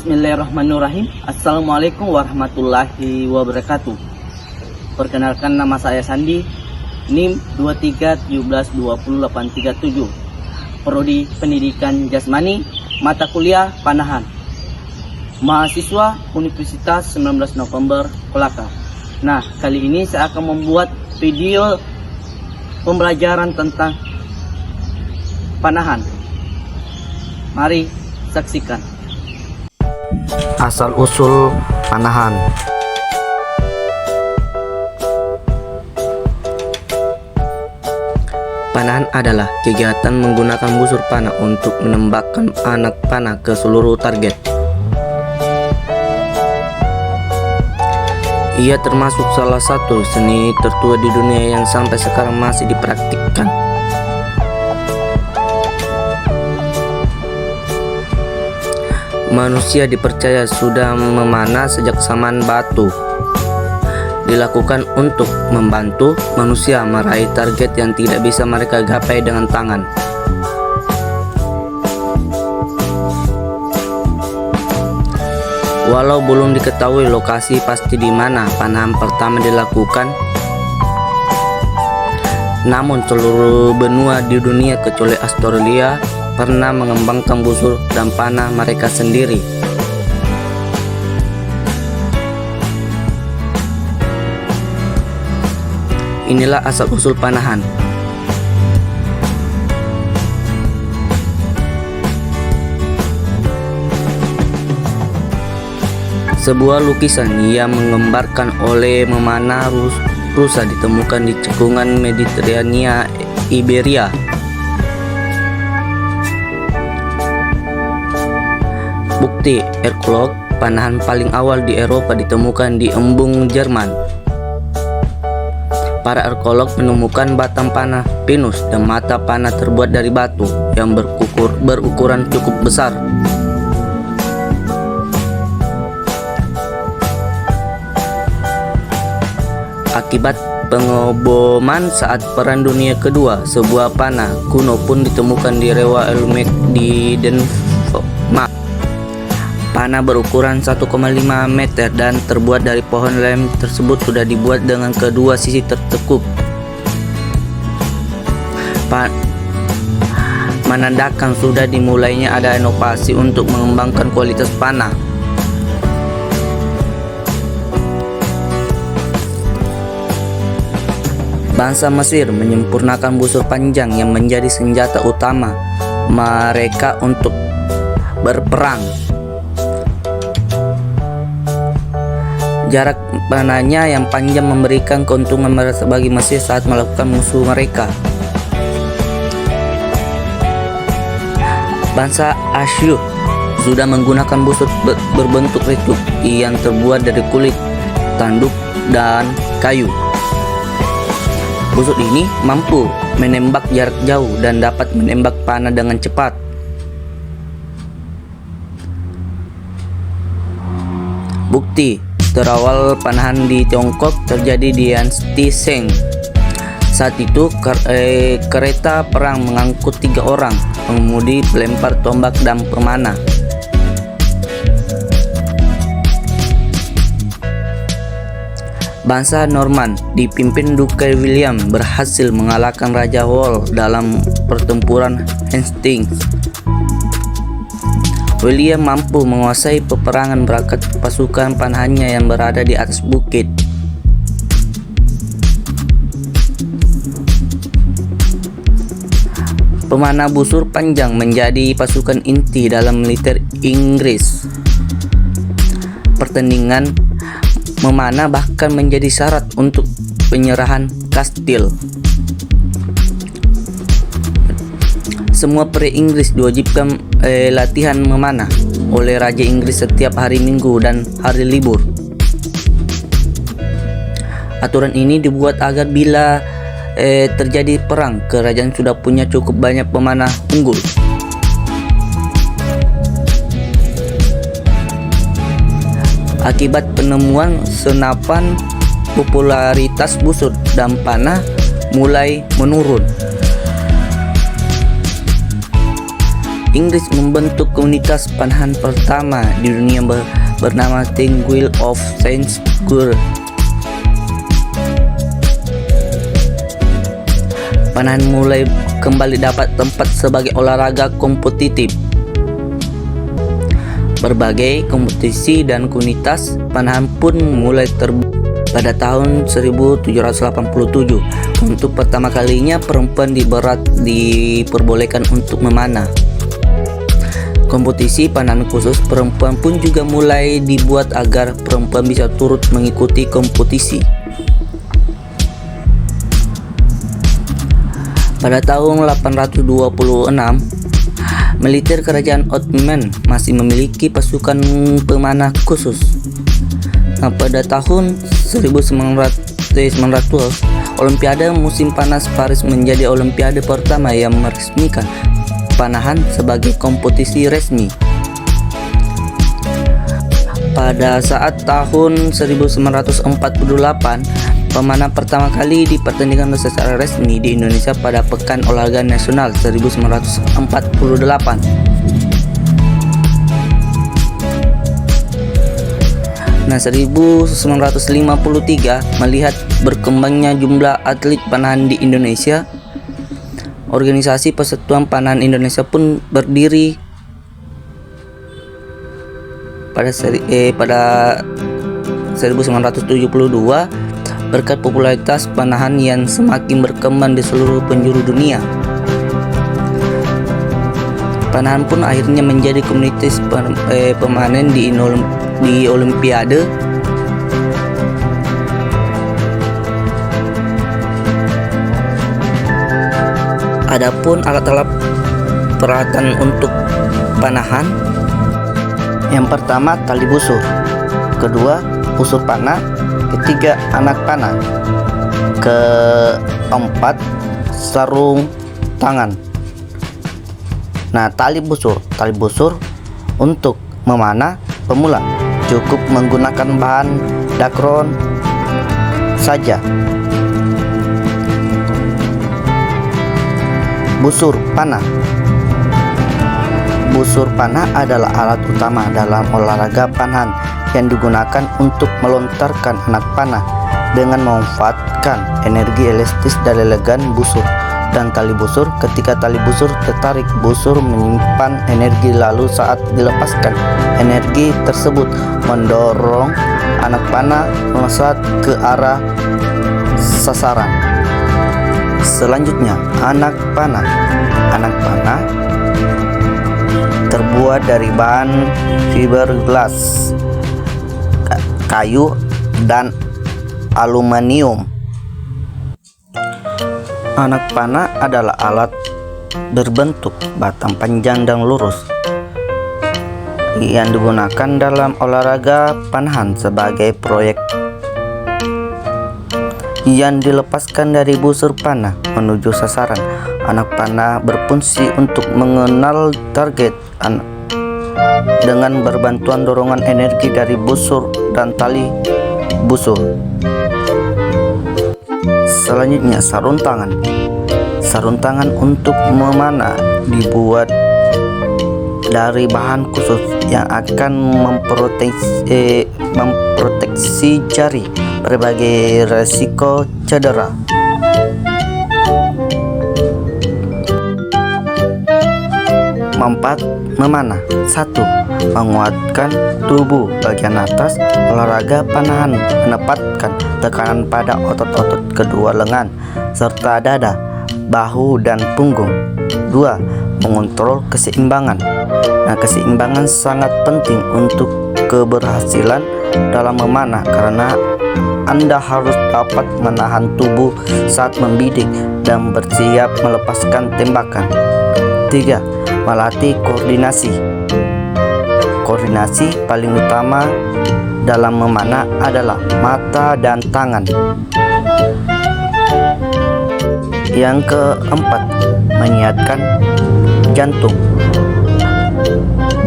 Bismillahirrahmanirrahim. Assalamualaikum warahmatullahi wabarakatuh. Perkenalkan, nama saya Sandi, NIM 2317208837, Prodi Pendidikan Jasmani, mata kuliah Panahan, mahasiswa Universitas 19 November Kolaka. Nah, kali ini saya akan membuat video pembelajaran tentang Panahan. Mari saksikan. Asal-usul Panahan. Panahan adalah kegiatan menggunakan busur panah untuk menembakkan anak panah ke seluruh target. Ia termasuk salah satu seni tertua di dunia yang sampai sekarang masih dipraktikkan. Manusia dipercaya sudah memanah sejak zaman batu. Dilakukan untuk membantu manusia meraih target yang tidak bisa mereka gapai dengan tangan. Walau belum diketahui lokasi pasti di mana panahan pertama dilakukan, namun seluruh benua di dunia kecuali Australia pernah mengembangkan busur dan panah mereka sendiri. Inilah asal-usul Panahan. Sebuah lukisan yang menggambarkan oleh memanah rusa ditemukan di cekungan Mediterania, Iberia. Bukti arkeolog, panahan paling awal di Eropa ditemukan di embung Jerman. Para arkeolog menemukan batang panah pinus dan mata panah terbuat dari batu yang berukuran cukup besar. Akibat pengoboman saat Perang Dunia Kedua, sebuah panah kuno pun ditemukan di Rewa Elmek di Denmark. Panah berukuran 1,5 meter dan terbuat dari pohon lem tersebut sudah dibuat dengan kedua sisi tertekuk. Menandakan sudah dimulainya ada inovasi untuk mengembangkan kualitas panah. Bangsa Mesir menyempurnakan busur panjang yang menjadi senjata utama mereka untuk berperang. Jarak panahnya yang panjang memberikan keuntungan bagi Mesir saat melakukan musuh mereka. Bangsa Asyur sudah menggunakan busur berbentuk recuk yang terbuat dari kulit, tanduk, dan kayu. Busur ini mampu menembak jarak jauh dan dapat menembak panah dengan cepat. Bukti terawal panahan di Tiongkok terjadi di dinasti Shang. Saat itu kereta perang mengangkut 3 orang pengemudi, pelempar tombak, dan pemanah. Bangsa Norman dipimpin Duke William berhasil mengalahkan Raja Hall dalam pertempuran Hastings. William mampu menguasai peperangan berkat pasukan panahannya yang berada di atas bukit. Pemanah busur panjang menjadi pasukan inti dalam militer Inggris. Pertandingan memanah bahkan menjadi syarat untuk penyerahan kastil. Semua pria Inggris diwajibkan latihan memanah oleh Raja Inggris setiap hari Minggu dan hari libur. Aturan ini dibuat agar bila terjadi perang, kerajaan sudah punya cukup banyak pemanah unggul. Akibat penemuan senapan, popularitas busur dan panah mulai menurun. Inggris membentuk komunitas panahan pertama di dunia bernama The Guild of St. George. Panahan mulai kembali dapat tempat sebagai olahraga kompetitif. Berbagai kompetisi dan komunitas panahan pun mulai terbentuk. Pada tahun 1787, untuk pertama kalinya perempuan diperbolehkan untuk memanah. Kompetisi panahan khusus perempuan pun juga mulai dibuat agar perempuan bisa turut mengikuti kompetisi. Pada tahun 826, militer kerajaan Ottoman masih memiliki pasukan pemanah khusus. Nah, pada tahun 1912, Olimpiade musim panas Paris menjadi olimpiade pertama yang meresmikan panahan sebagai kompetisi resmi. Pada saat tahun 1948, pemanah pertama kali dipertandingkan secara resmi di Indonesia pada Pekan Olahraga Nasional 1948. Nah, 1953 melihat berkembangnya jumlah atlet panahan di Indonesia, Organisasi Persatuan Panahan Indonesia pun berdiri pada 1972 berkat popularitas panahan yang semakin berkembang di seluruh penjuru dunia. Panahan pun akhirnya menjadi komunitas pemanen di Olimpiade. Adapun alat-alat peralatan untuk panahan, yang pertama tali busur, kedua busur panah, ketiga anak panah, keempat sarung tangan. Nah, tali busur untuk memanah pemula cukup menggunakan bahan dakron saja. Busur panah adalah alat utama dalam olahraga panahan yang digunakan untuk melontarkan anak panah dengan memanfaatkan energi elastis dari legan busur dan tali busur. Ketika tali busur tertarik, busur menyimpan energi, lalu saat dilepaskan, energi tersebut mendorong anak panah melesat ke arah sasaran. Selanjutnya, anak panah terbuat dari bahan fiberglass, kayu, dan aluminium. Anak panah adalah alat berbentuk batang panjang dan lurus yang digunakan dalam olahraga panahan sebagai proyek yang dilepaskan dari busur panah menuju sasaran. Anak panah berfungsi untuk mengenal target dengan berbantuan dorongan energi dari busur dan tali busur. Selanjutnya, sarung tangan. Sarung tangan untuk memanah dibuat dari bahan khusus yang akan memproteksi jari berbagai resiko cedera. Memanah. 1. Menguatkan tubuh bagian atas. Olahraga panahan menempatkan tekanan pada otot-otot kedua lengan serta dada, bahu, dan punggung. 2. Mengontrol keseimbangan. Nah, keseimbangan sangat penting untuk keberhasilan dalam memanah karena Anda harus dapat menahan tubuh saat membidik dan bersiap melepaskan tembakan. 3. Melatih koordinasi. Koordinasi paling utama dalam memanah adalah mata dan tangan. Yang keempat, menyiapkan jantung.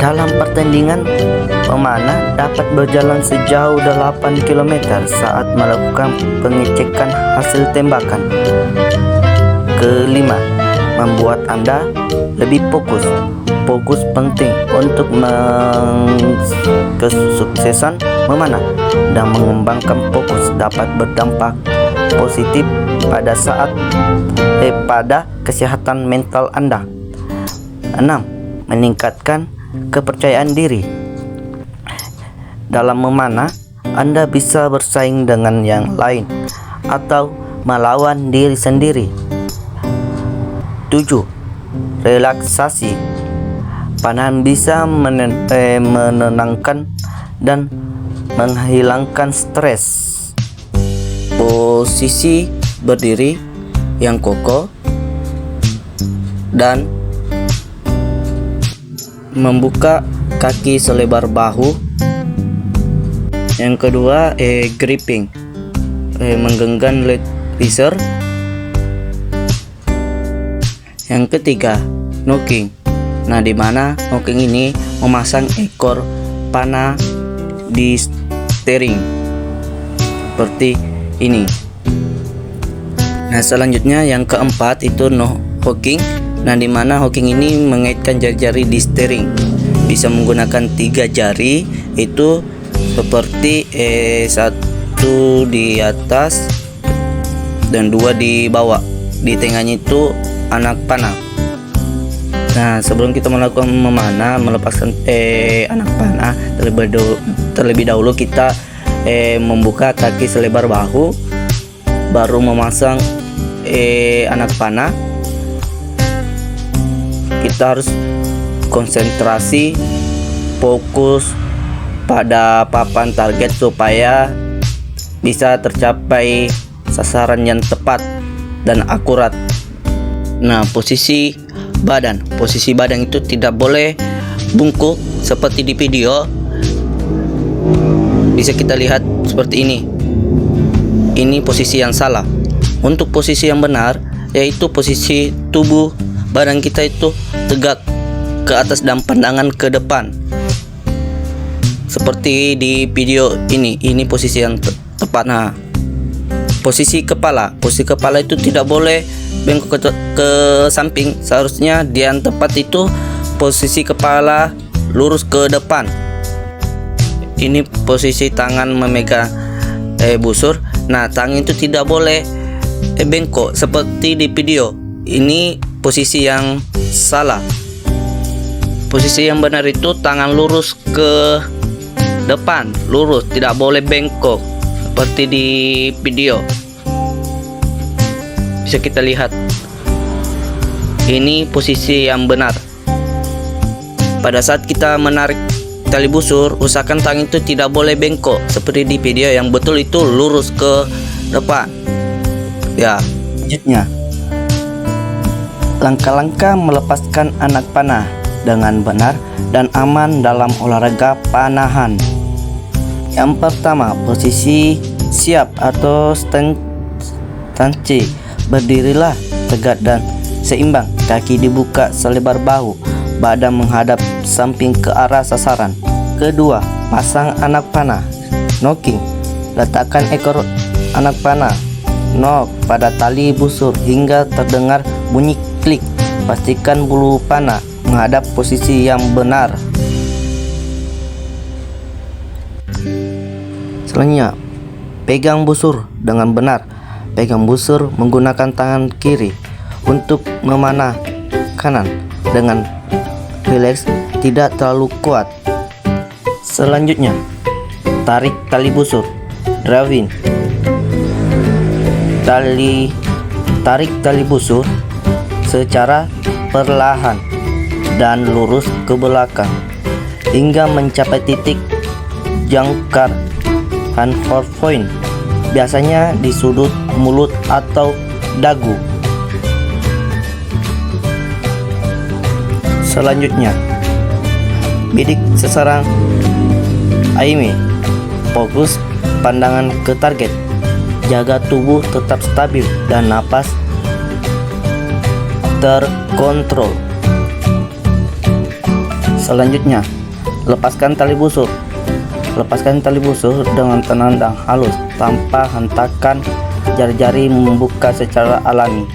Dalam pertandingan, pemanah dapat berjalan sejauh 8 km saat melakukan pengecekan hasil tembakan. Kelima, membuat Anda lebih fokus. fokus penting untuk kesuksesan memanah, dan mengembangkan fokus dapat berdampak positif pada kesehatan mental Anda. 6. Meningkatkan kepercayaan diri. Dalam memanah, Anda bisa bersaing dengan yang lain atau melawan diri sendiri. 7. Relaksasi. Panahan bisa menenangkan dan menghilangkan stres. Posisi berdiri yang kokoh dan membuka kaki selebar bahu. Yang kedua, gripping, menggenggam leg raiser. Yang ketiga, knocking. Nah, di mana knocking ini memasang ekor panah di steering seperti ini. Nah, selanjutnya yang keempat itu hooking. Nah, di mana hooking ini mengaitkan jari-jari di steering. Bisa menggunakan 3 jari, itu seperti satu di atas dan 2 di bawah. Di tengahnya itu anak panah. Nah, sebelum kita melakukan melepaskan anak panah, terlebih dahulu kita membuka kaki selebar bahu, baru memasang anak panah. Kita harus konsentrasi, fokus pada papan target supaya bisa tercapai sasaran yang tepat dan akurat. Nah, posisi badan itu tidak boleh bungkuk seperti di video. Bisa kita lihat seperti ini. Ini posisi yang salah. Untuk posisi yang benar, yaitu posisi tubuh badan kita itu tegak ke atas dan pandangan ke depan. Seperti di video ini posisi yang tepat. Nah, posisi kepala itu tidak boleh bengkok ke samping. Seharusnya di yang tepat itu posisi kepala lurus ke depan. Ini posisi tangan memegang busur. Nah, tangan itu tidak boleh bengkok seperti di video. Ini posisi yang salah. Posisi yang benar itu tangan lurus ke depan, lurus, tidak boleh bengkok seperti di video. Bisa kita lihat. Ini posisi yang benar. Pada saat kita menarik tali busur, usahakan tangan itu tidak boleh bengkok seperti di video. Yang betul itu lurus ke depan. Ya, selanjutnya, langkah-langkah melepaskan anak panah dengan benar dan aman dalam olahraga panahan. Yang pertama, posisi siap atau stance. Berdirilah tegak dan seimbang, kaki dibuka selebar bahu, badan menghadap samping ke arah sasaran. Kedua, pasang anak panah, knocking. Letakkan ekor anak panah knock pada tali busur hingga terdengar bunyi klik. Pastikan bulu panah menghadap posisi yang benar. Selanjutnya, pegang busur dengan benar. Pegang busur menggunakan tangan kiri untuk memanah kanan dengan rileks, tidak terlalu kuat. Selanjutnya, tarik tali busur, drawing. Tarik tali busur secara perlahan dan lurus ke belakang hingga mencapai titik jangkar Hanford point, biasanya di sudut mulut atau dagu. Selanjutnya, bidik sasaran aiming, fokus pandangan ke target, jaga tubuh tetap stabil dan napas terkontrol. Selanjutnya, lepaskan tali busur. Lepaskan tali busur dengan tenang dan halus tanpa hentakan jari-jari, membuka secara alami.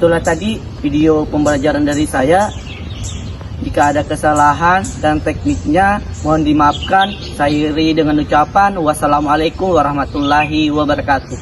Itulah tadi video pembelajaran dari saya. Jika ada kesalahan dan tekniknya mohon dimaafkan. Saya iri dengan ucapan wassalamualaikum warahmatullahi wabarakatuh.